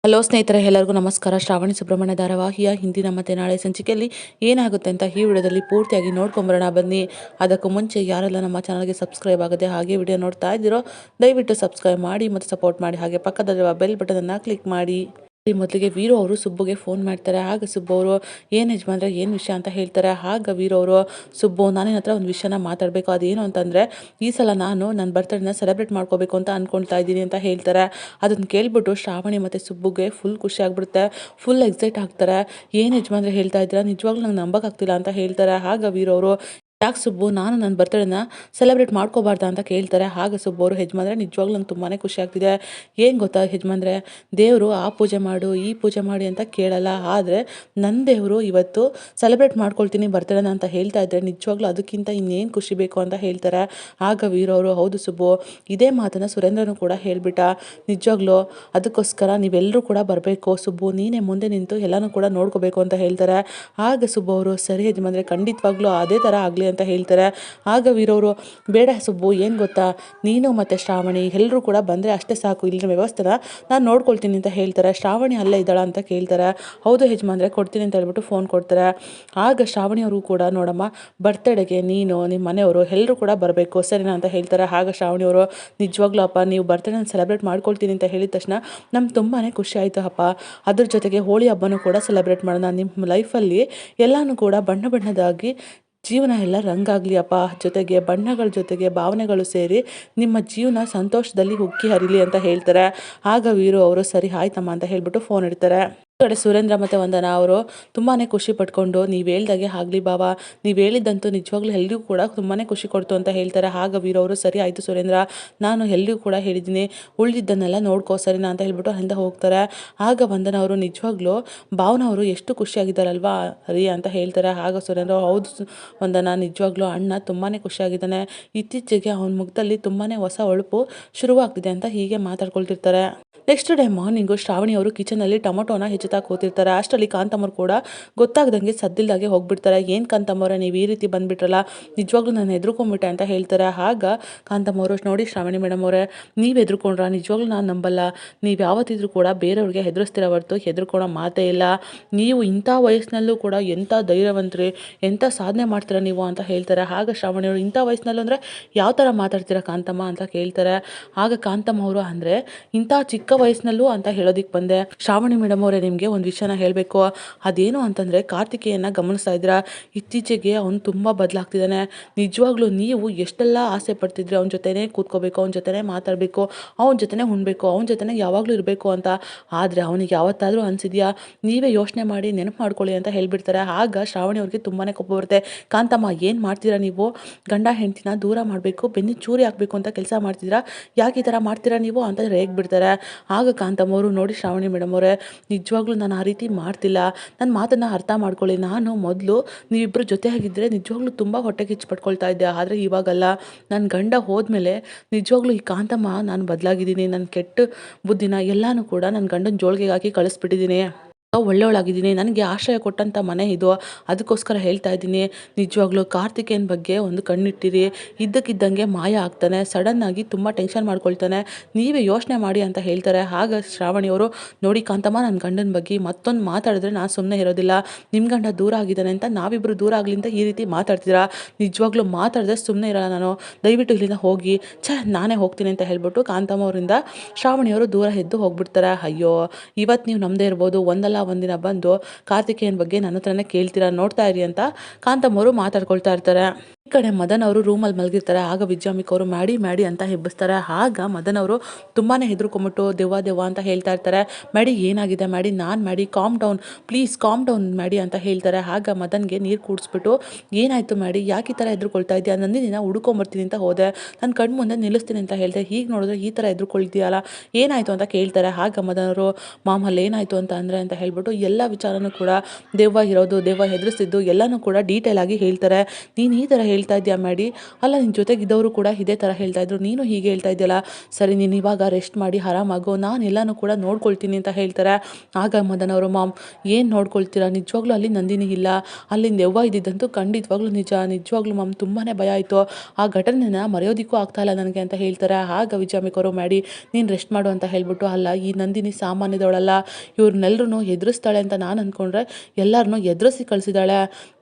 Hello ಸ್ನೇಹಿತರೆ, ಎಲ್ಲರಿಗೂ ನಮಸ್ಕಾರ. ಶ್ರಾವಣಿ ಸುಬ್ರಹ್ಮಣ್ಯ ಧಾರಾವಾಹಿಯ ಹಿಂದಿನ ಮತ್ತು ನಾಳೆ ಸಂಚಿಕೆಯಲ್ಲಿ ಏನಾಗುತ್ತೆ ಅಂತ ಈ ವಿಡಿಯೋದಲ್ಲಿ ಪೂರ್ತಿಯಾಗಿ ನೋಡ್ಕೊಂಬರೋಣ ಬನ್ನಿ. ಅದಕ್ಕೂ ಮುಂಚೆ ಯಾರೆಲ್ಲ ನಮ್ಮ ಚಾನಲ್ಗೆ ಸಬ್ಸ್ಕ್ರೈಬ್ ಆಗದೆ ಹಾಗೆ ವಿಡಿಯೋ ನೋಡ್ತಾ ಇದ್ದೀರೋ ದಯವಿಟ್ಟು ಸಬ್ಸ್ಕ್ರೈಬ್ ಮಾಡಿ ಮತ್ತು ಸಪೋರ್ಟ್ ಮಾಡಿ. ಹಾಗೆ ಪಕ್ಕದಲ್ಲಿರುವ ಬೆಲ್ ಬಟನನ್ನು ಕ್ಲಿಕ್ ಮಾಡಿ. ಮೊದಲಿಗೆ ವೀರು ಅವರು ಸುಬ್ಬುಗೆ ಫೋನ್ ಮಾಡ್ತಾರೆ. ಆಗ ಸುಬ್ಬು ಅವರು ಏನು ಯಜಮಾನ್ರೆ ಏನು ವಿಷಯ ಅಂತ ಹೇಳ್ತಾರೆ. ಆಗ ವೀರು ಅವರು, ಸುಬ್ಬು ನಾನಿನ ಹತ್ರ ಒಂದು ವಿಷಯನ ಮಾತಾಡಬೇಕು, ಅದೇನು ಅಂತಂದರೆ ಈ ಸಲ ನಾನು ನನ್ನ ಬರ್ತ್ಡೇನ ಸೆಲೆಬ್ರೇಟ್ ಮಾಡ್ಕೋಬೇಕು ಅಂತ ಅಂದ್ಕೊಳ್ತಾ ಇದ್ದೀನಿ ಅಂತ ಹೇಳ್ತಾರೆ. ಅದನ್ನು ಕೇಳ್ಬಿಟ್ಟು ಶ್ರಾವಣಿ ಮತ್ತು ಸುಬ್ಬುಗೆ ಫುಲ್ ಖುಷಿ ಆಗ್ಬಿಡುತ್ತೆ, ಫುಲ್ ಎಕ್ಸೈಟ್ ಆಗ್ತಾರೆ. ಏನು ಯಜಮಾನ್ರೆ ಹೇಳ್ತಾ ಇದ್ದೀರಾ, ನಿಜವಾಗ್ಲೂ ನಂಗೆ ನಂಬೋಕ್ಕಾಗ್ತಿಲ್ಲ ಅಂತ ಹೇಳ್ತಾರೆ. ಆಗ ವೀರು ಅವರು, ಯಾಕೆ ಸುಬ್ಬು ನಾನು ನನ್ನ ಬರ್ತ್ಡೇನ ಸೆಲೆಬ್ರೇಟ್ ಮಾಡ್ಕೋಬಾರ್ದ ಅಂತ ಕೇಳ್ತಾರೆ. ಆಗ ಸುಬ್ಬು ಅವರು, ಯಜಮಾನ್ರೆ ನಿಜವಾಗ್ಲೂ ನಂಗೆ ತುಂಬಾ ಖುಷಿ ಆಗ್ತಿದೆ. ಏನು ಗೊತ್ತಾ ಯಜಮಾನ್ರೆ, ದೇವರು ಆ ಪೂಜೆ ಮಾಡು ಈ ಪೂಜೆ ಮಾಡಿ ಅಂತ ಕೇಳಲ್ಲ, ಆದರೆ ನನ್ನ ದೇವರು ಇವತ್ತು ಸೆಲೆಬ್ರೇಟ್ ಮಾಡ್ಕೊಳ್ತೀನಿ ಬರ್ತ್ಡೇನ ಅಂತ ಹೇಳ್ತಾ ಇದ್ದರೆ ನಿಜವಾಗ್ಲೂ ಅದಕ್ಕಿಂತ ಇನ್ನೇನು ಖುಷಿ ಬೇಕು ಅಂತ ಹೇಳ್ತಾರೆ. ಆಗ ವೀರವರು, ಹೌದು ಸುಬ್ಬು, ಇದೇ ಮಾತನ್ನು ಸುರೇಂದ್ರನು ಕೂಡ ಹೇಳಿಬಿಟ್ಟ, ನಿಜವಾಗ್ಲೂ ಅದಕ್ಕೋಸ್ಕರ ನೀವೆಲ್ಲರೂ ಕೂಡ ಬರಬೇಕು ಸುಬ್ಬು, ನೀನೇ ಮುಂದೆ ನಿಂತು ಎಲ್ಲನೂ ಕೂಡ ನೋಡ್ಕೋಬೇಕು ಅಂತ ಹೇಳ್ತಾರೆ. ಆಗ ಸುಬ್ಬು ಅವರು, ಸರಿ ಯಜಮಾನ್ರೆ ಖಂಡಿತವಾಗ್ಲೂ ಅದೇ ಥರ ಆಗಲಿ ಅಂತ ಹೇಳ್ತಾರೆ. ಆಗ ವೀರವರು, ಬೇಡ ಸುಬ್ಬು, ಏನು ಗೊತ್ತಾ, ನೀನು ಮತ್ತು ಶ್ರಾವಣಿ ಎಲ್ಲರೂ ಕೂಡ ಬಂದರೆ ಅಷ್ಟೇ ಸಾಕು, ಇಲ್ಲಿನ ವ್ಯವಸ್ಥೆನ ನಾನು ನೋಡ್ಕೊಳ್ತೀನಿ ಅಂತ ಹೇಳ್ತಾರೆ. ಶ್ರಾವಣಿ ಅಲ್ಲೇ ಇದ್ದಾಳ ಅಂತ ಕೇಳ್ತಾರೆ. ಹೌದು ಯಜಮಾನ್ರೆ ಕೊಡ್ತೀನಿ ಅಂತ ಹೇಳ್ಬಿಟ್ಟು ಫೋನ್ ಕೊಡ್ತಾರೆ. ಆಗ ಶ್ರಾವಣಿಯವರು ಕೂಡ, ನೋಡಮ್ಮ ಬರ್ತ್ಡೇಗೆ ನೀನು ನಿಮ್ಮ ಮನೆಯವರು ಎಲ್ಲರೂ ಕೂಡ ಬರಬೇಕು ಸರಿನಾ ಅಂತ ಹೇಳ್ತಾರೆ. ಆಗ ಶ್ರಾವಣಿಯವರು, ನಿಜವಾಗ್ಲೂ ಅಪ್ಪ ನೀವು ಬರ್ತ್ಡೇನ ಸೆಲೆಬ್ರೇಟ್ ಮಾಡ್ಕೊಳ್ತೀನಿ ಅಂತ ಹೇಳಿದ ತಕ್ಷಣ ನಮ್ಗೆ ತುಂಬಾ ಖುಷಿ ಆಯಿತು ಅಪ್ಪ. ಅದ್ರ ಜೊತೆಗೆ ಹೋಳಿ ಹಬ್ಬನೂ ಕೂಡ ಸೆಲೆಬ್ರೇಟ್ ಮಾಡೋಣ, ನಿಮ್ಮ ಲೈಫಲ್ಲಿ ಎಲ್ಲನೂ ಕೂಡ ಬಣ್ಣ ಬಣ್ಣದಾಗಿ ಜೀವನ ಎಲ್ಲ ರಂಗಾಗಲಿ ಅಪ್ಪ, ಜೊತೆಗೆ ಬಣ್ಣಗಳ ಜೊತೆಗೆ ಭಾವನೆಗಳು ಸೇರಿ ನಿಮ್ಮ ಜೀವನ ಸಂತೋಷದಲ್ಲಿ ಉಕ್ಕಿ ಹರಿಲಿ ಅಂತ ಹೇಳ್ತಾರೆ. ಆಗ ವೀರು ಅವರು, ಸರಿ ಆಯ್ತಮ್ಮ ಅಂತ ಹೇಳ್ಬಿಟ್ಟು ಫೋನ್ ಇಡ್ತಾರೆ. ಕಡೆ ಸುರೇಂದ್ರ ಮತ್ತು ವಂದನಾ ಅವರು ತುಂಬಾ ಖುಷಿ ಪಟ್ಕೊಂಡು, ನೀವು ಹೇಳ್ದಾಗೆ ಆಗಲಿ ಬಾಬಾ, ನೀವು ಹೇಳಿದ್ದಂತೂ ನಿಜವಾಗ್ಲೂ ಎಲ್ರಿಗೂ ಕೂಡ ತುಂಬಾ ಖುಷಿ ಕೊಡ್ತು ಅಂತ ಹೇಳ್ತಾರೆ. ಆಗ ವೀರವರು, ಸರಿ ಆಯಿತು ಸುರೇಂದ್ರ, ನಾನು ಎಲ್ರಿಗೂ ಕೂಡ ಹೇಳಿದ್ದೀನಿ, ಉಳಿದಿದ್ದನ್ನೆಲ್ಲ ನೋಡ್ಕೋ ಸರಿನಾ ಅಂತ ಹೇಳ್ಬಿಟ್ಟು ಅಲ್ಲಿಂದ ಹೋಗ್ತಾರೆ. ಆಗ ವಂದನಾ ಅವರು, ನಿಜವಾಗ್ಲೂ ಭಾವನಾ ಅವರು ಎಷ್ಟು ಖುಷಿಯಾಗಿದ್ದಾರಲ್ವಾ ರೀ ಅಂತ ಹೇಳ್ತಾರೆ. ಆಗ ಸುರೇಂದ್ರ, ಹೌದು ವಂದನಾ, ನಿಜವಾಗ್ಲೂ ಅಣ್ಣ ತುಂಬಾ ಖುಷಿಯಾಗಿದ್ದಾನೆ, ಇತ್ತೀಚೆಗೆ ಅವನ ಮುಖದಲ್ಲಿ ತುಂಬಾ ಹೊಸ ಹೊಳಪು ಶುರುವಾಗ್ತಿದೆ ಅಂತ ಹೀಗೆ ಮಾತಾಡ್ಕೊಳ್ತಿರ್ತಾರೆ. ನೆಕ್ಸ್ಟ್ ಡೇ ಮಾರ್ನಿಂಗು ಶ್ರಾವಣಿ ಅವರು ಕಿಚನಲ್ಲಿ ಟೊಮೊಟೊನ ಹೆಚ್ಚುತ್ತಾ ಕೂತಿರ್ತಾರೆ. ಅಷ್ಟರಲ್ಲಿ ಕಾಂತಮ್ಮರು ಕೂಡ ಗೊತ್ತಾಗ್ದಂಗೆ ಸದ್ದಿಲ್ದಾಗೆ ಹೋಗ್ಬಿಡ್ತಾರೆ. ಏನು ಕಾಂತಮ್ಮವ್ರೆ ನೀವು ಈ ರೀತಿ ಬಂದುಬಿಟ್ರಲ್ಲ, ನಿಜವಾಗ್ಲೂ ನಾನು ಹೆದರ್ಕೊಂಡ್ಬಿಟ್ಟೆ ಅಂತ ಹೇಳ್ತಾರೆ. ಆಗ ಕಾಂತಮ್ಮವರು, ನೋಡಿ ಶ್ರಾವಣಿ ಮೇಡಮ್ ಅವರೇ, ನೀವು ಹೆದರ್ಕೊಂಡ್ರ, ನಿಜವಾಗ್ಲೂ ನಾನು ನಂಬಲ್ಲ, ನೀವು ಯಾವತ್ತಿದ್ರೂ ಕೂಡ ಬೇರೆಯವ್ರಿಗೆ ಹೆದರಿಸ್ತಿರೋ ಹೊರತು ಹೆದರ್ಕೊಳೋ ಮಾತೇ ಇಲ್ಲ, ನೀವು ಇಂಥ ವಯಸ್ಸಿನಲ್ಲೂ ಕೂಡ ಎಂಥ ಧೈರ್ಯವಂತರಿ, ಎಂಥ ಸಾಧನೆ ಮಾಡ್ತೀರಾ ನೀವು ಅಂತ ಹೇಳ್ತಾರೆ. ಆಗ ಶ್ರಾವಣಿಯವರು, ಇಂಥ ವಯಸ್ಸಿನಲ್ಲೂ ಅಂದರೆ ಯಾವ ಥರ ಮಾತಾಡ್ತೀರಾ ಕಾಂತಮ್ಮ ಅಂತ ಕೇಳ್ತಾರೆ. ಆಗ ಕಾಂತಮ್ಮ ಅವರು, ಅಂದರೆ ಇಂಥ ಚಿಕ್ಕ ವಯಸ್ಸಿನಲ್ಲೂ ಅಂತ ಹೇಳೋದಿಕ್ಕೆ ಬಂದೆ. ಶ್ರಾವಣಿ ಮೇಡಮ್ ಅವರೇ, ನಿಮಗೆ ಒಂದು ವಿಷಯನ ಹೇಳಬೇಕು, ಅದೇನು ಅಂತಂದರೆ ಕಾರ್ತಿಕೇಯನ ಗಮನಿಸ್ತಾ ಇದ್ದೀರಾ, ಇತ್ತೀಚೆಗೆ ಅವನು ತುಂಬ ಬದಲಾಗ್ತಿದ್ದಾನೆ. ನಿಜವಾಗ್ಲೂ ನೀವು ಎಷ್ಟೆಲ್ಲ ಆಸೆ ಪಡ್ತಿದ್ರಿ ಅವನ ಜೊತೆನೇ ಕೂತ್ಕೋಬೇಕು, ಅವನ ಜೊತೆನೇ ಮಾತಾಡಬೇಕು, ಅವನ ಜೊತೆನೇ ಉಣ್ಬೇಕು, ಅವನ ಜೊತೆನೇ ಯಾವಾಗಲೂ ಇರಬೇಕು ಅಂತ, ಆದರೆ ಅವನಿಗೆ ಯಾವತ್ತಾದರೂ ಅನಿಸಿದ್ಯಾ, ನೀವೇ ಯೋಚನೆ ಮಾಡಿ ನೆನಪು ಮಾಡ್ಕೊಳ್ಳಿ ಅಂತ ಹೇಳ್ಬಿಡ್ತಾರೆ. ಆಗ ಶ್ರಾವಣಿ ಅವ್ರಿಗೆ ತುಂಬಾ ಕೋಪ ಬರುತ್ತೆ. ಕಾಂತಮ್ಮ ಏನು ಮಾಡ್ತೀರಾ ನೀವು, ಗಂಡ ಹೆಂಡ್ತಿನ ದೂರ ಮಾಡಬೇಕು, ಬೆನ್ನಿ ಚೂರಿ ಹಾಕಬೇಕು ಅಂತ ಕೆಲಸ ಮಾಡ್ತಿದ್ದೀರಾ, ಯಾಕೆ ಈ ಥರ ಮಾಡ್ತೀರಾ ನೀವು ಅಂತ ರೇಗ್ಬಿಡ್ತಾರೆ. ಆಗ ಕಾಂತಮ್ಮವರು, ನೋಡಿ ಶ್ರಾವಣಿ ಮೇಡಮ್ ಅವರೇ, ನಿಜವಾಗ್ಲೂ ನಾನು ಆ ರೀತಿ ಮಾಡ್ತಿಲ್ಲ, ನನ್ನ ಮಾತನ್ನು ಅರ್ಥ ಮಾಡ್ಕೊಳ್ಳಿ, ನಾನು ಮೊದಲು ನೀವಿಬ್ಬರು ಜೊತೆಯಾಗಿದ್ದರೆ ನಿಜವಾಗ್ಲೂ ತುಂಬ ಹೊಟ್ಟೆ ಕಿಚ್ಚು ಪಡ್ಕೊಳ್ತಾ ಇದ್ದೆ, ಆದರೆ ಇವಾಗಲ್ಲ, ನನ್ನ ಗಂಡ ಹೋದ್ಮೇಲೆ ನಿಜವಾಗ್ಲೂ ಈ ಕಾಂತಮ್ಮ ನಾನು ಬದಲಾಗಿದ್ದೀನಿ, ನನ್ನ ಕೆಟ್ಟ ಬುದ್ಧಿನ ಎಲ್ಲನೂ ಕೂಡ ನನ್ನ ಗಂಡನ ಜೋಳಿಗೆಗೆ ಹಾಕಿ ಕಳಿಸ್ಬಿಟ್ಟಿದ್ದೀನಿ, ಒಳ್ಳೆಯವಳಾಗಿದ್ದೀನಿ, ನನಗೆ ಆಶ್ರಯ ಕೊಟ್ಟಂಥ ಮನೆ ಇದು, ಅದಕ್ಕೋಸ್ಕರ ಹೇಳ್ತಾ ಇದ್ದೀನಿ, ನಿಜವಾಗ್ಲೂ ಕಾರ್ತಿಕೇಯನ ಬಗ್ಗೆ ಒಂದು ಕಣ್ಣಿಟ್ಟಿರಿ, ಇದ್ದಕ್ಕಿದ್ದಂಗೆ ಮಾಯ ಆಗ್ತಾನೆ, ಸಡನ್ನಾಗಿ ತುಂಬ ಟೆನ್ಷನ್ ಮಾಡ್ಕೊಳ್ತಾನೆ, ನೀವೇ ಯೋಚನೆ ಮಾಡಿ ಅಂತ ಹೇಳ್ತಾರೆ. ಆಗ ಶ್ರಾವಣಿಯವರು, ನೋಡಿ ಕಾಂತಮ್ಮ, ನನ್ನ ಗಂಡನ ಬಗ್ಗೆ ಮತ್ತೊಂದು ಮಾತಾಡಿದ್ರೆ ನಾನು ಸುಮ್ಮನೆ ಇರೋದಿಲ್ಲ, ನಿಮ್ಮ ಗಂಡ ದೂರ ಆಗಿದ್ದಾನೆ ಅಂತ ನಾವಿಬ್ಬರು ದೂರ ಆಗಲಿ ಅಂತ ಈ ರೀತಿ ಮಾತಾಡ್ತೀರಾ, ನಿಜವಾಗ್ಲೂ ಮಾತಾಡಿದ್ರೆ ಸುಮ್ಮನೆ ಇರೋಲ್ಲ ನಾನು, ದಯವಿಟ್ಟು ಇಲ್ಲಿಂದ ಹೋಗಿ, ನಾನೇ ಹೋಗ್ತೀನಿ ಅಂತ ಹೇಳ್ಬಿಟ್ಟು ಕಾಂತಮ್ಮ ಅವರಿಂದ ಶ್ರಾವಣಿಯವರು ದೂರ ಎದ್ದು ಹೋಗ್ಬಿಡ್ತಾರೆ. ಅಯ್ಯೋ, ಇವತ್ತು ನೀವು ನಮ್ಮದೇ ಇರ್ಬೋದು, ಒಂದಲ್ಲ ಒಂದಿನ ಬಂದು ಕಾರ್ತಿಕೇಯನ ಬಗ್ಗೆ ನನ್ನ ಹತ್ರನೇ ಕೇಳ್ತೀರಾ, ನೋಡ್ತಾ ಇರಿ ಅಂತ ಕಾಂತಮ್ಮವರು ಮಾತಾಡ್ಕೊಳ್ತಾ ಇರ್ತಾರೆ. ಈ ಕಡೆ ಮದನ್ ಅವರು ರೂಮಲ್ಲಿ ಮಲಗಿರ್ತಾರೆ. ಆಗ ವಿದ್ಯಾಮಿಕ್ ಅವರು ಮ್ಯಾಡಿ ಮ್ಯಾಡಿ ಅಂತ ಹೆಬ್ಬಿಸ್ತಾರೆ. ಆಗ ಮದನ್ ಅವರು ತುಂಬಾ ಹೆದರ್ಕೊಂಬಿಟ್ಟು ದೆವ್ವ ದೆವ್ವ ಅಂತ ಹೇಳ್ತಾ ಇರ್ತಾರೆ. ಮ್ಯಾಡಿ ಏನಾಗಿದೆ ಮ್ಯಾಡಿ, ನಾನು ಮ್ಯಾಡಿ calm down please, calm down ಮ್ಯಾಡಿ ಅಂತ ಹೇಳ್ತಾರೆ. ಆಗ ಮದನ್ಗೆ ನೀರು ಕೂಡಿಸ್ಬಿಟ್ಟು, ಏನಾಯಿತು ಮ್ಯಾಡಿ, ಯಾಕೆ ಈ ಥರ ಹೆದರ್ಕೊಳ್ತಾ ಇದೆಯಾ, ನಂದಿನಿನ ಹುಡ್ಕೊಂಬರ್ತೀನಿ ಅಂತ ಹೋದೆ, ನನ್ನ ಕಣ್ಣು ಮುಂದೆ ನಿಲ್ಲಿಸ್ತೀನಿ ಅಂತ ಹೇಳಿದೆ, ಹೀಗೆ ನೋಡಿದ್ರೆ ಈ ಥರ ಹೆದರ್ಕೊಳ್ತೀಯಲ್ಲ, ಏನಾಯಿತು ಅಂತ ಕೇಳ್ತಾರೆ. ಆಗ ಮದನವರು, ಮಾಮಲ್ಲಿ ಏನಾಯಿತು ಅಂತ ಹೇಳ್ಬಿಟ್ಟು ಎಲ್ಲ ವಿಚಾರನೂ ಕೂಡ, ದೆವ್ವ ಇರೋದು, ದೆವ್ವ ಹೆದರಿಸಿದ್ದು ಎಲ್ಲನೂ ಕೂಡ ಡೀಟೇಲ್ ಆಗಿ ಹೇಳ್ತಾರೆ. ನೀನು ಈ ಥರ ಹೇಳ್ತಾ ಇದೆಯಾ ಮ್ಯಾಡಿ? ಅಲ್ಲ ನಿನ್ನ ಜೊತೆಗಿದ್ದವರು ಕೂಡ ಇದೇ ಥರ ಹೇಳ್ತಾ ಇದ್ರು, ನೀನು ಹೀಗೆ ಹೇಳ್ತಾ ಇದೆಯಲ್ಲ. ಸರಿ ನೀನು ಇವಾಗ ರೆಸ್ಟ್ ಮಾಡಿ ಆರಾಮಾಗು, ನಾನು ಎಲ್ಲನೂ ಕೂಡ ನೋಡ್ಕೊಳ್ತೀನಿ ಅಂತ ಹೇಳ್ತಾರೆ. ಆಗ ಮದನ್ ಅವರು, ಮಾಮ್ ಏನು ನೋಡ್ಕೊಳ್ತೀರಾ? ನಿಜವಾಗ್ಲೂ ಅಲ್ಲಿ ನಂದಿನಿ ಇಲ್ಲ, ಅಲ್ಲಿಂದ ದೆವ್ವ ಇದ್ದಿದ್ದಂತೂ ಖಂಡಿತವಾಗ್ಲೂ ನಿಜ. ನಿಜವಾಗ್ಲೂ ಮಾಮ್ ತುಂಬಾ ಭಯ ಆಯಿತು, ಆ ಘಟನೆನ ಮರೆಯೋದಕ್ಕೂ ಆಗ್ತಾ ಇಲ್ಲ ನನಗೆ ಅಂತ ಹೇಳ್ತಾರೆ. ಆಗ ವಿಜಯಮಿಕವರು, ಮ್ಯಾಡಿ ನೀನು ರೆಸ್ಟ್ ಮಾಡು ಅಂತ ಹೇಳ್ಬಿಟ್ಟು, ಅಲ್ಲ ಈ ನಂದಿನಿ ಸಾಮಾನ್ಯದವಳಲ್ಲ, ಇವ್ರನ್ನೆಲ್ಲರೂ ಎದುರಿಸ್ತಾಳೆ ಅಂತ ನಾನು ಅಂದ್ಕೊಂಡ್ರೆ ಎಲ್ಲರನ್ನೂ ಎದುರಿಸಿ ಕಳಿಸಿದಾಳೆ.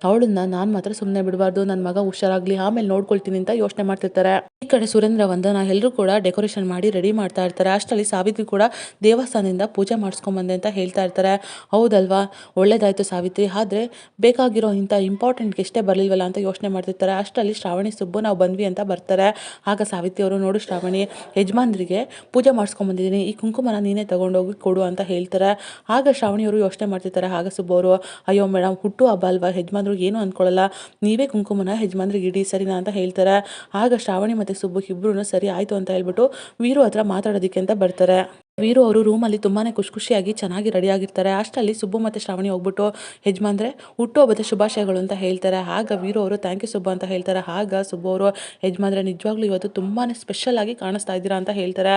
ಅವಳನ್ನ ನಾನು ಮಾತ್ರ ಸುಮ್ಮನೆ ಬಿಡಬಾರ್ದು, ನನ್ನ ಮಗ ಹುಷಾರಾಗಲಿ ಆಮೇಲೆ ನೋಡ್ಕೊಳ್ತೀನಿ ಅಂತ ಯೋಚನೆ ಮಾಡ್ತಿರ್ತಾರೆ. ಈ ಕಡೆ ಸುರೇಂದ್ರ ವಂದನ ಎಲ್ಲರೂ ಕೂಡ ಡೆಕೋರೇಷನ್ ಮಾಡಿ ರೆಡಿ ಮಾಡ್ತಾ ಇರ್ತಾರೆ. ಅಷ್ಟರಲ್ಲಿ ಸಾವಿತ್ರಿ ಕೂಡ ದೇವಸ್ಥಾನದಿಂದ ಪೂಜೆ ಮಾಡಿಸ್ಕೊಂಬಂದೆ ಅಂತ ಹೇಳ್ತಾ ಇರ್ತಾರೆ. ಹೌದಲ್ವಾ, ಒಳ್ಳೇದಾಯ್ತು ಸಾವಿತ್ರಿ, ಆದರೆ ಬೇಕಾಗಿರೋ ಇಂಥ ಇಂಪಾರ್ಟೆಂಟ್ ಗೆಸ್ಟೇ ಬರಲಿಲ್ವಲ್ಲ ಅಂತ ಯೋಚನೆ ಮಾಡ್ತಿರ್ತಾರೆ. ಅಷ್ಟರಲ್ಲಿ ಶ್ರಾವಣಿ, ಸುಬ್ಬು ನಾವು ಬಂದ್ವಿ ಅಂತ ಬರ್ತಾರೆ. ಆಗ ಸಾವಿತ್ರಿ ಅವರು, ನೋಡು ಶ್ರಾವಣಿ, ಯಜಮಾನ್ರಿಗೆ ಪೂಜೆ ಮಾಡಿಸ್ಕೊಂಬಂದಿದ್ದೀನಿ, ಈ ಕುಂಕುಮನ ನೀನೇ ತಗೊಂಡೋಗಿ ಕೊಡು ಅಂತ ಹೇಳ್ತಾರೆ. ಆಗ ಶ್ರಾವಣಿಯವರು ಯೋಚನೆ ಮಾಡ್ತಿರ್ತಾರೆ. ಆಗ ಸುಬ್ಬು ಅವರು, ಅಯ್ಯೋ ಮೇಡಮ್, ಹುಟ್ಟು ಹಬ್ಬ ಅಲ್ವಾ, ಯಜಮಾನ್ರು ಏನು ಅಂದ್ಕೊಳ್ಳಲ್ಲ, ನೀವೇ ಕುಂಕುಮನ ಯಜಮಾನ್ರಿಗೆ ಇಡಿ ಸರಿನಾ ಅಂತ ಹೇಳ್ತಾರೆ. ಆಗ ಶ್ರಾವಣಿ ಮತ್ತು ಸುಬ್ಬು ಇಬ್ಬರೂ ಸರಿ ಆಯಿತು ಅಂತ ಹೇಳ್ಬಿಟ್ಟು ವೀರು ಹತ್ರ ಮಾತಾಡೋದಕ್ಕೆ ಅಂತ ಬರ್ತಾರೆ. ವೀರು ಅವರು ರೂಮಲ್ಲಿ ತುಂಬಾ ಖುಷಿಯಾಗಿ ಚೆನ್ನಾಗಿ ರೆಡಿಯಾಗಿರ್ತಾರೆ. ಅಷ್ಟರಲ್ಲಿ ಸುಬ್ಬು ಮತ್ತು ಶ್ರಾವಣಿ ಹೋಗ್ಬಿಟ್ಟು, ಯಜಮಾನ್ರೆ ಹುಟ್ಟುಹಬ್ಬದ ಶುಭಾಶಯಗಳು ಅಂತ ಹೇಳ್ತಾರೆ. ಆಗ ವೀರು ಅವರು, ಥ್ಯಾಂಕ್ ಯು ಸುಬ್ಬು ಅಂತ ಹೇಳ್ತಾರೆ. ಆಗ ಸುಬ್ಬು ಅವರು, ಯಜಮಾನ್ರೆ ನಿಜವಾಗ್ಲೂ ಇವತ್ತು ತುಂಬಾ ಸ್ಪೆಷಲ್ ಆಗಿ ಕಾಣಿಸ್ತಾ ಇದ್ದೀರಾ ಅಂತ ಹೇಳ್ತಾರೆ.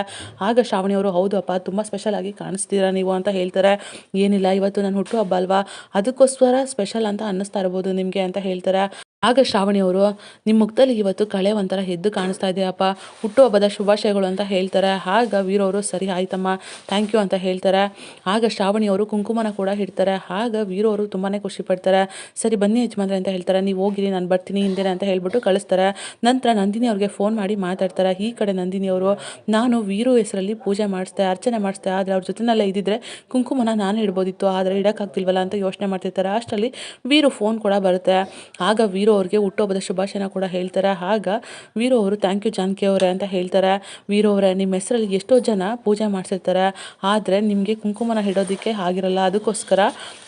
ಆಗ ಶ್ರಾವಣಿ ಅವರು, ಹೌದು ಅಪ್ಪ, ತುಂಬ ಸ್ಪೆಷಲ್ ಆಗಿ ಕಾಣಿಸ್ತೀರಾ ನೀವು ಅಂತ ಹೇಳ್ತಾರೆ. ಏನಿಲ್ಲ, ಇವತ್ತು ನನ್ನ ಹುಟ್ಟುಹಬ್ಬ ಅಲ್ವಾ, ಅದಕ್ಕೋಸ್ಕರ ಸ್ಪೆಷಲ್ ಅಂತ ಅನ್ನಿಸ್ತಾ ಇರ್ಬೋದು ನಿಮಗೆ ಅಂತ ಹೇಳ್ತಾರೆ. ಆಗ ಶ್ರಾವಣಿ ಅವರು, ನಿಮ್ಮ ಮುಖದಲ್ಲಿ ಇವತ್ತು ಕಳೆ ಒಂಥರ ಎದ್ದು ಕಾಣಿಸ್ತಾ ಇದೆಯಪ್ಪ, ಹುಟ್ಟುಹಬ್ಬದ ಶುಭಾಶಯಗಳು ಅಂತ ಹೇಳ್ತಾರೆ. ಆಗ ವೀರವರು, ಸರಿ ಆಯ್ತಮ್ಮ, ಥ್ಯಾಂಕ್ ಯು ಅಂತ ಹೇಳ್ತಾರೆ. ಆಗ ಶ್ರಾವಣಿ ಅವರು ಕುಂಕುಮನ ಕೂಡ ಇಡ್ತಾರೆ. ಆಗ ವೀರವರು ತುಂಬಾ ಖುಷಿ ಪಡ್ತಾರೆ. ಸರಿ ಬನ್ನಿ ಯಜಮಾನ್ರೆ ಅಂತ ಹೇಳ್ತಾರೆ. ನೀವು ಹೋಗಿರಿ, ನಾನು ಬರ್ತೀನಿ ಹಿಂದೆನೆ ಅಂತ ಹೇಳ್ಬಿಟ್ಟು ಕಳಿಸ್ತಾರೆ. ನಂತರ ನಂದಿನಿ ಅವ್ರಿಗೆ ಫೋನ್ ಮಾಡಿ ಮಾತಾಡ್ತಾರೆ. ಈ ಕಡೆ ನಂದಿನಿ ಅವರು, ನಾನು ವೀರು ಹೆಸರಲ್ಲಿ ಪೂಜೆ ಮಾಡಿಸ್ದೆ, ಅರ್ಚನೆ ಮಾಡಿಸ್ದೆ, ಆದರೆ ಅವ್ರ ಜೊತೆನೆಲ್ಲ ಇದ್ದಿದ್ರೆ ಕುಂಕುಮನ ನಾನು ಇಡ್ಬೋದಿತ್ತು, ಆದರೆ ಇಡೋಕ್ಕಾಗ್ತಿಲ್ವಲ್ಲ ಅಂತ ಯೋಚನೆ ಮಾಡ್ತಿರ್ತಾರೆ. ಅಷ್ಟರಲ್ಲಿ ವೀರು ಫೋನ್ ಕೂಡ ಬರುತ್ತೆ. ಆಗ ವೀರು ಅವ್ರಿಗೆ ಹುಟ್ಟುಹಬ್ಬದ ಶುಭಾಶಯನ ಕೂಡ ಹೇಳ್ತಾರೆ. ಆಗ ವೀರು ಅವರು, ಥ್ಯಾಂಕ್ ಯು ಜಾನಕಿ ಅವರೇ ಅಂತ ಹೇಳ್ತಾರೆ. ವೀರು ಅವರೇ, ನಿಮ್ಮ ಹೆಸರಲ್ಲಿ ಎಷ್ಟೋ ಜನ ಪೂಜೆ ಮಾಡಿಸಿರ್ತಾರೆ, ಆದರೆ ನಿಮಗೆ ಕುಂಕುಮನ ಇಡೋದಕ್ಕೆ ಆಗಿರಲ್ಲ, ಅದಕ್ಕೋಸ್ಕರ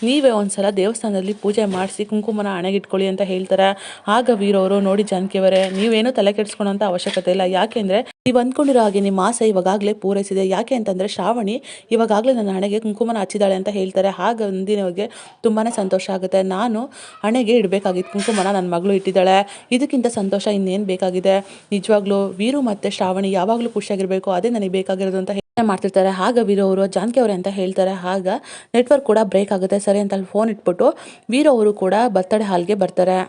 ನೀವೇ ಒಂದ್ಸಲ ದೇವಸ್ಥಾನದಲ್ಲಿ ಪೂಜೆ ಮಾಡಿಸಿ ಕುಂಕುಮನ ಹಣೆಗಿಟ್ಕೊಳ್ಳಿ ಅಂತ ಹೇಳ್ತಾರೆ. ಆಗ ವೀರು ಅವರು, ನೋಡಿ ಜಾನಕಿ ಅವರೇ, ನೀವೇನು ತಲೆ ಕೆಡಿಸ್ಕೊಳ್ಳೋಂಥ ಅವಶ್ಯಕತೆ ಇಲ್ಲ, ಯಾಕೆಂದರೆ ನೀವು ಅಂದ್ಕೊಂಡಿರೋ ಹಾಗೆ ನಿಮ್ಮ ಆಸೆ ಇವಾಗಲೇ ಪೂರೈಸಿದೆ. ಯಾಕೆ ಅಂತಂದರೆ ಶ್ರಾವಣಿ ಇವಾಗಲೇ ನನ್ನ ಹಣೆಗೆ ಕುಂಕುಮನ ಹಚ್ಚಿದ್ದಾಳೆ ಅಂತ ಹೇಳ್ತಾರೆ. ಆಗ ನಂದಿನಿಯವ್ರಿಗೆ ತುಂಬಾ ಸಂತೋಷ ಆಗುತ್ತೆ. ನಾನು ಹಣೆಗೆ ಇಡಬೇಕಾಗಿತ್ತು ಕುಂಕುಮನ, ನನ್ನ ಮಗಳು ಇಟ್ಟಿದ್ದಾಳೆ, ಇದಕ್ಕಿಂತ ಸಂತೋಷ ಇನ್ನೇನು ಬೇಕಾಗಿದೆ. ನಿಜವಾಗ್ಲೂ ವೀರು ಮತ್ತು ಶ್ರಾವಣಿ ಯಾವಾಗಲೂ ಖುಷಿಯಾಗಿರಬೇಕು, ಅದೇ ನನಗೆ ಬೇಕಾಗಿರೋದು ಅಂತ ಮಾಡ್ತಿರ್ತಾರೆ. ಆಗ ವೀರು ಅವರು, ಜಾನಕಿ ಅವರೇ ಅಂತ ಹೇಳ್ತಾರೆ. ಆಗ ನೆಟ್ವರ್ಕ್ ಕೂಡ ಬ್ರೇಕ್ ಆಗುತ್ತೆ. ಸರಿ ಅಂತ ಫೋನ್ ಇಟ್ಬಿಟ್ಟು ವೀರು ಅವರು ಕೂಡ ಬರ್ತಡೇ ಹಾಲ್ಗೆ ಬರ್ತಾರೆ.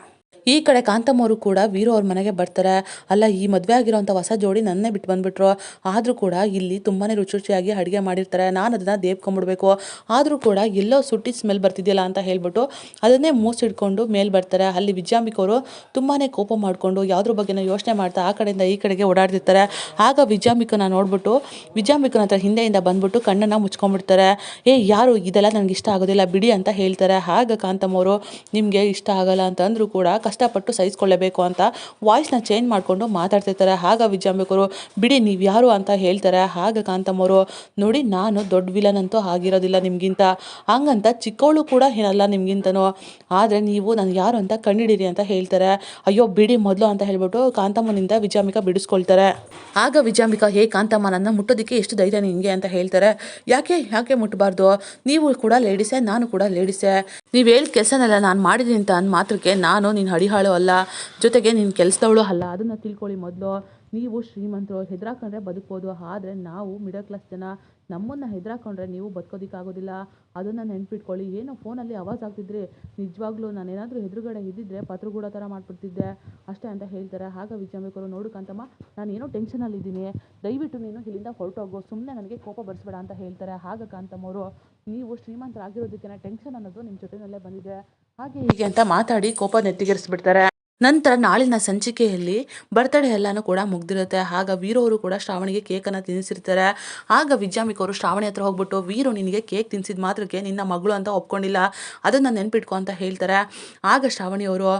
ಈ ಕಡೆ ಕಾಂತಮ್ಮ ಅವರು ಕೂಡ ವೀರು ಅವ್ರ ಮನೆಗೆ ಬರ್ತಾರೆ. ಅಲ್ಲ, ಈ ಮದುವೆ ಆಗಿರೋಂಥ ಹೊಸ ಜೋಡಿ ನನ್ನೇ ಬಿಟ್ಟು ಬಂದುಬಿಟ್ರು, ಆದರೂ ಕೂಡ ಇಲ್ಲಿ ತುಂಬಾ ರುಚಿಯಾಗಿ ಅಡುಗೆ ಮಾಡಿರ್ತಾರೆ, ನಾನು ಅದನ್ನು ದೇವ್ಕೊಂಬಿಡ್ಬೇಕು, ಆದರೂ ಕೂಡ ಎಲ್ಲೋ ಸುಟ್ಟಿ ಸ್ಮೆಲ್ ಬರ್ತಿದೆಯಲ್ಲ ಅಂತ ಹೇಳ್ಬಿಟ್ಟು ಅದನ್ನೇ ಮೂಸಿಡ್ಕೊಂಡು ಮೇಲೆ ಬರ್ತಾರೆ. ಅಲ್ಲಿ ವಿಜಯಾಂಬಿಕವರು ತುಂಬಾ ಕೋಪ ಮಾಡಿಕೊಂಡು ಯಾವುದ್ರ ಬಗ್ಗೆನೋ ಯೋಚನೆ ಮಾಡ್ತಾ ಆ ಕಡೆಯಿಂದ ಈ ಕಡೆಗೆ ಓಡಾಡ್ತಿರ್ತಾರೆ. ಆಗ ವಿಜಯಾಂಬಿಕನ ನೋಡ್ಬಿಟ್ಟು ವಿಜಯಾಂಬಿಕನ ಹತ್ರ ಹಿಂದೆಯಿಂದ ಬಂದ್ಬಿಟ್ಟು ಕಣ್ಣನ್ನು ಮುಚ್ಕೊಂಡ್ಬಿಡ್ತಾರೆ. ಯಾರು ಇದೆಲ್ಲ ನನಗೆ ಇಷ್ಟ ಆಗೋದಿಲ್ಲ ಬಿಡಿ ಅಂತ ಹೇಳ್ತಾರೆ. ಆಗ ಕಾಂತಮ್ಮ ಅವರು, ನಿಮಗೆ ಇಷ್ಟ ಆಗಲ್ಲ ಅಂತಂದರೂ ಕೂಡ ಕಷ್ಟಪಟ್ಟು ಸಹಿಸ್ಕೊಳ್ಳೇಬೇಕು ಅಂತ ವಾಯ್ಸ್ನ ಚೇಂಜ್ ಮಾಡಿಕೊಂಡು ಮಾತಾಡ್ತಿರ್ತಾರೆ. ಆಗ ವಿಜಯಾಂಬಿಕರು, ಬಿಡಿ ನೀವು ಯಾರು ಅಂತ ಹೇಳ್ತಾರೆ. ಆಗ ಕಾಂತಮ್ಮವರು, ನೋಡಿ ನಾನು ದೊಡ್ಡ ವಿಲನ್ ಅಂತೂ ಆಗಿರೋದಿಲ್ಲ ನಿಮಗಿಂತ, ಹಂಗಂತ ಚಿಕ್ಕವಳು ಕೂಡ ಏನಲ್ಲ ನಿಮಗಿಂತನೂ, ಆದರೆ ನೀವು ನಾನು ಯಾರು ಅಂತ ಕಂಡಿಡೀರಿ ಅಂತ ಹೇಳ್ತಾರೆ. ಅಯ್ಯೋ ಬಿಡಿ ಮೊದಲು ಅಂತ ಹೇಳ್ಬಿಟ್ಟು ಕಾಂತಮ್ಮನಿಂದ ವಿಜಯಾಂಬಿಕಾ ಬಿಡಿಸ್ಕೊಳ್ತಾರೆ. ಆಗ ವಿಜಯಾಂಬಿಕಾ, ಕಾಂತಮ್ಮ, ನನ್ನ ಮುಟ್ಟೋದಕ್ಕೆ ಎಷ್ಟು ಧೈರ್ಯ ನಿಮಗೆ ಅಂತ ಹೇಳ್ತಾರೆ. ಯಾಕೆ ಮುಟ್ಟಬಾರ್ದು, ನೀವು ಕೂಡ ಲೇಡೀಸೇ, ನಾನು ಕೂಡ ಲೇಡೀಸೇ, ನೀವು ಹೇಳಿದ ಕೆಲಸನೆಲ್ಲ ನಾನು ಮಾಡಿದ್ದೀನಿ ಅಂತ ಅಂದ ಮಾತ್ರಕ್ಕೆ ನಾನು ನಿನ್ನ ಹಡಿಹಾಳು ಅಲ್ಲ, ಜೊತೆಗೆ ನಿನ್ನ ಕೆಲಸದವಳು ಅಲ್ಲ, ಅದನ್ನು ತಿಳ್ಕೊಳ್ಳಿ ಮೊದಲು. ನೀವು ಶ್ರೀಮಂತರು, ಹೆದರಾಕೊಂಡ್ರೆ ಬದುಕ್ಬೋದು, ಆದರೆ ನಾವು ಮಿಡಲ್ ಕ್ಲಾಸ್ ಜನ, ನಮ್ಮನ್ನು ಹೆದರಾಕೊಂಡ್ರೆ ನೀವು ಬದುಕೋದಕ್ಕಾಗೋದಿಲ್ಲ, ಅದನ್ನು ನೆನ್ಪಿಟ್ಕೊಳ್ಳಿ. ಏನೋ ಫೋನಲ್ಲಿ ಆವಾಜ್ ಆಗ್ತಿದ್ರಿ, ನಿಜವಾಗ್ಲೂ ನಾನೇನಾದರೂ ಎದುರುಗಡೆ ಇದ್ದಿದ್ರೆ ಪತ್ರಗೂಡ ಥರ ಮಾಡಿಬಿಡ್ತಿದ್ದೆ ಅಷ್ಟೇ ಅಂತ ಹೇಳ್ತಾರೆ. ಆಗ ವಿಜಯಾಂಬಿಕರು, ನೋಡು ಕಾಂತಮ್ಮ, ನಾನೇನೋ ಟೆನ್ಷನಲ್ಲಿದ್ದೀನಿ, ದಯವಿಟ್ಟು ನೀನು ಇಲ್ಲಿಂದ ಹೊರಟೋಗು, ಸುಮ್ಮನೆ ನನಗೆ ಕೋಪ ಬರ್ಸ್ಬೇಡ ಅಂತ ಹೇಳ್ತಾರೆ. ಆಗ ಕಾಂತಮ್ಮವರು, ನೀವು ಶ್ರೀಮಂತರಾಗಿರೋದಕ್ಕೆ ಟೆನ್ಷನ್ ಅನ್ನೋದು ನಿಮ್ಮ ಜೊತೆಯಲ್ಲೇ ಬಂದಿದೆ, ಹಾಗೆ ಹೀಗೆ ಅಂತ ಮಾತಾಡಿ ಕೋಪ ನೆತ್ತಿಗೇರಿಸ್ಬಿಡ್ತಾರೆ. ನಂತರ ನಾಳಿನ ಸಂಚಿಕೆಯಲ್ಲಿ ಬರ್ತಡೇ ಎಲ್ಲನೂ ಕೂಡ ಮುಗ್ದಿರುತ್ತೆ. ಆಗ ವೀರು ಅವರು ಕೂಡ ಶ್ರಾವಣಿಗೆ ಕೇಕನ್ನು ತಿನ್ನಿಸಿರ್ತಾರೆ. ಆಗ ವಿಜಯಾಂಬಿಕವರು ಶ್ರಾವಣಿ ಹತ್ರ ಹೋಗ್ಬಿಟ್ಟು, ವೀರು ನಿನಗೆ ಕೇಕ್ ತಿನ್ನಿಸಿದ ಮಾತ್ರಕ್ಕೆ ನಿನ್ನ ಮಗಳು ಅಂತ ಒಪ್ಕೊಂಡಿಲ್ಲ, ಅದನ್ನು ನೆನ್ಪಿಟ್ಕೊ ಅಂತ ಹೇಳ್ತಾರೆ. ಆಗ ಶ್ರಾವಣಿಯವರು,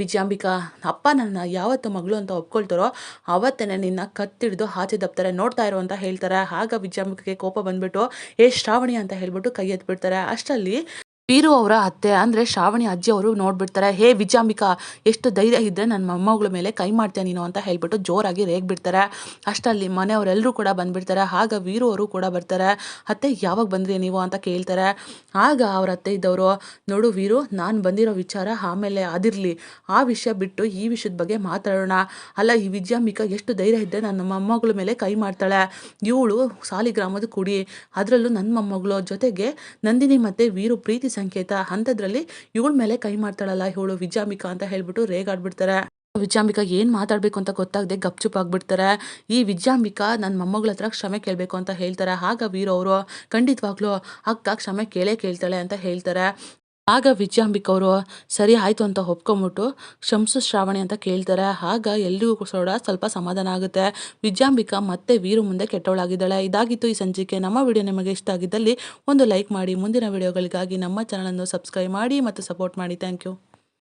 ವಿಜಯಾಂಬಿಕಾ, ಅಪ್ಪ ನನ್ನ ಯಾವತ್ತು ಮಗಳು ಅಂತ ಒಪ್ಕೊಳ್ತಾರೋ ಅವತ್ತೇ ನಿನ್ನ ಕತ್ತಿಡಿದು ಆಚೆ ದಪ್ತಾರೆ, ನೋಡ್ತಾ ಇರೋ ಅಂತ ಹೇಳ್ತಾರೆ. ಆಗ ವಿಜಯಾಂಬಿಕೆಗೆ ಕೋಪ ಬಂದ್ಬಿಟ್ಟು, ಶ್ರಾವಣಿ ಅಂತ ಹೇಳ್ಬಿಟ್ಟು ಕೈ ಎತ್ಬಿಡ್ತಾರೆ. ಅಷ್ಟರಲ್ಲಿ ವೀರು ಅವರ ಅತ್ತೆ ಅಂದರೆ ಶ್ರಾವಣಿ ಅಜ್ಜಿ ಅವರು ನೋಡ್ಬಿಡ್ತಾರೆ. ಹೇ ವಿಜಾಂಬಿಕಾ, ಎಷ್ಟು ಧೈರ್ಯ ಇದ್ದರೆ ನನ್ನ ಮೊಮ್ಮಗಳ ಮೇಲೆ ಕೈ ಮಾಡ್ತೀಯ ನೀನು ಅಂತ ಹೇಳ್ಬಿಟ್ಟು ಜೋರಾಗಿ ರೇಗ್ಬಿಡ್ತಾರೆ. ಅಷ್ಟರಲ್ಲಿ ಮನೆಯವರೆಲ್ಲರೂ ಕೂಡ ಬಂದ್ಬಿಡ್ತಾರೆ. ಆಗ ವೀರು ಅವರು ಕೂಡ ಬರ್ತಾರೆ. ಅತ್ತೆ ಯಾವಾಗ ಬಂದ್ರಿ ನೀವು ಅಂತ ಕೇಳ್ತಾರೆ. ಆಗ ಅವ್ರ ಅತ್ತೆ ಇದ್ದವರು, ನೋಡು ವೀರು, ನಾನು ಬಂದಿರೋ ವಿಚಾರ ಆಮೇಲೆ ಅದಿರಲಿ, ಆ ವಿಷಯ ಬಿಟ್ಟು ಈ ವಿಷಯದ ಬಗ್ಗೆ ಮಾತಾಡೋಣ. ಅಲ್ಲ, ಈ ವಿಜಯಾಂಬಿಕಾ ಎಷ್ಟು ಧೈರ್ಯ ಇದ್ದರೆ ನನ್ನ ಮೊಮ್ಮಗಳ ಮೇಲೆ ಕೈ ಮಾಡ್ತಾಳೆ. ಇವಳು ಸಾಲಿಗ್ರಾಮದ ಕುಡಿ, ಅದರಲ್ಲೂ ನನ್ನ ಮೊಮ್ಮಗಳು, ಜೊತೆಗೆ ನಂದಿನಿ ಮತ್ತು ವೀರು ಪ್ರೀತಿ ಸಂಕೇತ, ಅಂಥದ್ರಲ್ಲಿ ಇವಳ ಮೇಲೆ ಕೈ ಮಾಡ್ತಾಳಲ್ಲ ಇವಳು ವಿಜಯಾಂಬಿಕಾ ಅಂತ ಹೇಳ್ಬಿಟ್ಟು ರೇಗಾಡ್ಬಿಡ್ತಾರೆ. ವಿಜಯಾಂಬಿಕಾ ಏನು ಮಾತಾಡಬೇಕು ಅಂತ ಗೊತ್ತಾಗದೆ ಗಪ್ಚುಪ್ ಆಗ್ಬಿಡ್ತಾರೆ. ಈ ವಿಜಯಾಂಬಿಕಾ ನನ್ನ ಮೊಮ್ಮಗಳ ಹತ್ರ ಕ್ಷಮೆ ಕೇಳಬೇಕು ಅಂತ ಹೇಳ್ತಾರೆ. ಆಗ ವೀರು ಅವರು, ಖಂಡಿತವಾಗ್ಲೂ ಅಕ್ಕ ಕ್ಷಮೆ ಕೇಳ್ತಾಳೆ ಅಂತ ಹೇಳ್ತಾರೆ. ಆಗ ವಿಜಯಾಂಬಿಕಾ ಅವರು ಸರಿ ಆಯಿತು ಅಂತ ಒಪ್ಕೊಂಬಿಟ್ಟು ಕ್ಷಮಿಸು ಶ್ರಾವಣಿ ಅಂತ ಕೇಳ್ತಾರೆ. ಆಗ ಎಲ್ರಿಗೂ ಕೂಡ ಸ್ವಲ್ಪ ಸಮಾಧಾನ ಆಗುತ್ತೆ. ವಿಜಯಾಂಬಿಕಾ ಮತ್ತೆ ವೀರು ಮುಂದೆ ಕೆಟ್ಟವಳಾಗಿದ್ದಾಳೆ. ಇದಾಗಿತ್ತು ಈ ಸಂಚಿಕೆ. ನಮ್ಮ ವಿಡಿಯೋ ನಿಮಗೆ ಇಷ್ಟ ಆಗಿದ್ದಲ್ಲಿ ಒಂದು ಲೈಕ್ ಮಾಡಿ. ಮುಂದಿನ ವಿಡಿಯೋಗಳಿಗಾಗಿ ನಮ್ಮ ಚಾನಲನ್ನು ಸಬ್ಸ್ಕ್ರೈಬ್ ಮಾಡಿ ಮತ್ತು ಸಪೋರ್ಟ್ ಮಾಡಿ. Thank you.